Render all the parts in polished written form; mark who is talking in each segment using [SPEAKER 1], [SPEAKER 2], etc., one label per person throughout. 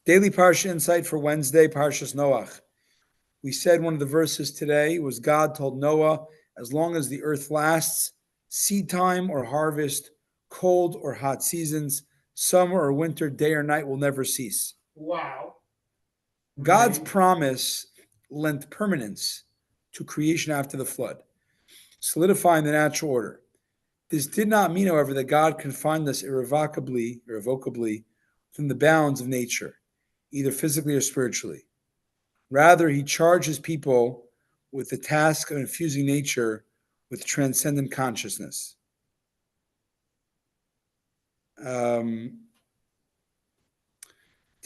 [SPEAKER 1] Daily Parsha insight for Wednesday, Parshas Noach. We said one of the verses today was God told Noah, as long as the earth lasts, seed time or harvest, cold or hot seasons, summer or winter, day or night will never cease.
[SPEAKER 2] Wow.
[SPEAKER 1] God's promise lent permanence to creation after the flood, solidifying the natural order. This did not mean, however, that God confined us irrevocably within the bounds of nature, either physically or spiritually. Rather, he charges people with the task of infusing nature with transcendent consciousness. To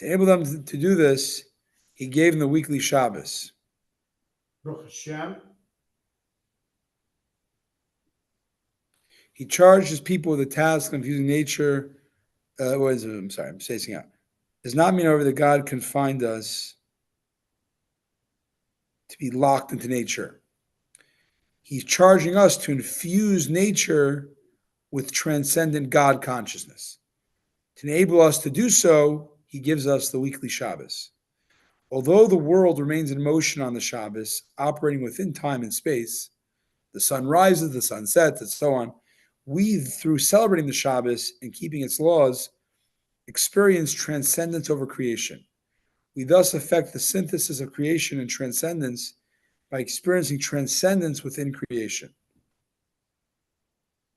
[SPEAKER 1] enable them to do this, he gave them the weekly Shabbos.
[SPEAKER 2] Baruch Hashem.
[SPEAKER 1] He charged his people with the task of infusing nature. I'm spacing out. Does not mean, however, that God confined us to be locked into nature. He's charging us to infuse nature with transcendent God consciousness. To enable us to do so, he gives us the weekly Shabbos. Although the world remains in motion on the Shabbos, operating within time and space, the sun rises, the sun sets, and so on, we, through celebrating the Shabbos and keeping its laws, experience transcendence over creation. We thus affect the synthesis of creation and transcendence by experiencing transcendence within creation.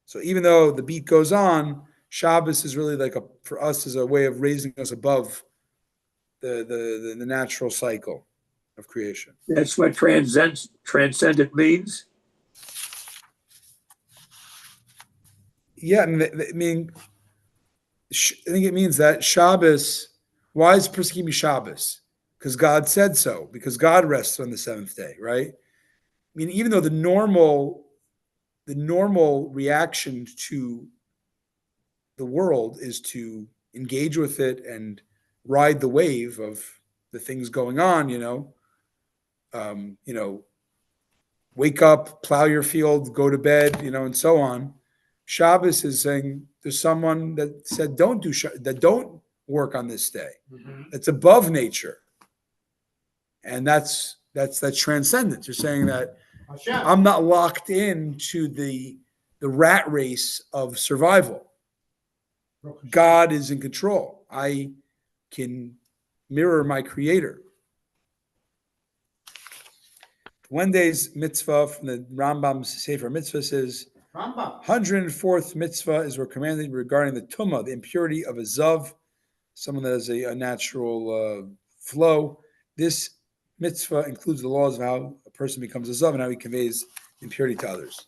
[SPEAKER 1] So even though the beat goes on, Shabbos is really for us is a way of raising us above the natural cycle of creation.
[SPEAKER 3] That's what transcendent means.
[SPEAKER 1] Yeah, I think it means that Shabbos. Why is person keeping Shabbos? Because God said so. Because God rests on the seventh day, right? I mean, even though the normal reaction to the world is to engage with it and ride the wave of the things going on, wake up, plow your field, go to bed, and so on. Shabbos is saying there's someone that said don't work on this day.
[SPEAKER 2] Mm-hmm.
[SPEAKER 1] It's above nature, and that's transcendence. You're saying that
[SPEAKER 2] Hashem.
[SPEAKER 1] I'm not locked into the rat race of survival. God is in control. I can mirror my creator. Wednesday's mitzvah from the Rambam's Sefer Mitzvah says, 104th mitzvah is we're commanded regarding the tumah, the impurity of a zav, someone that has a natural flow. This mitzvah includes the laws of how a person becomes a zav and how he conveys impurity to others.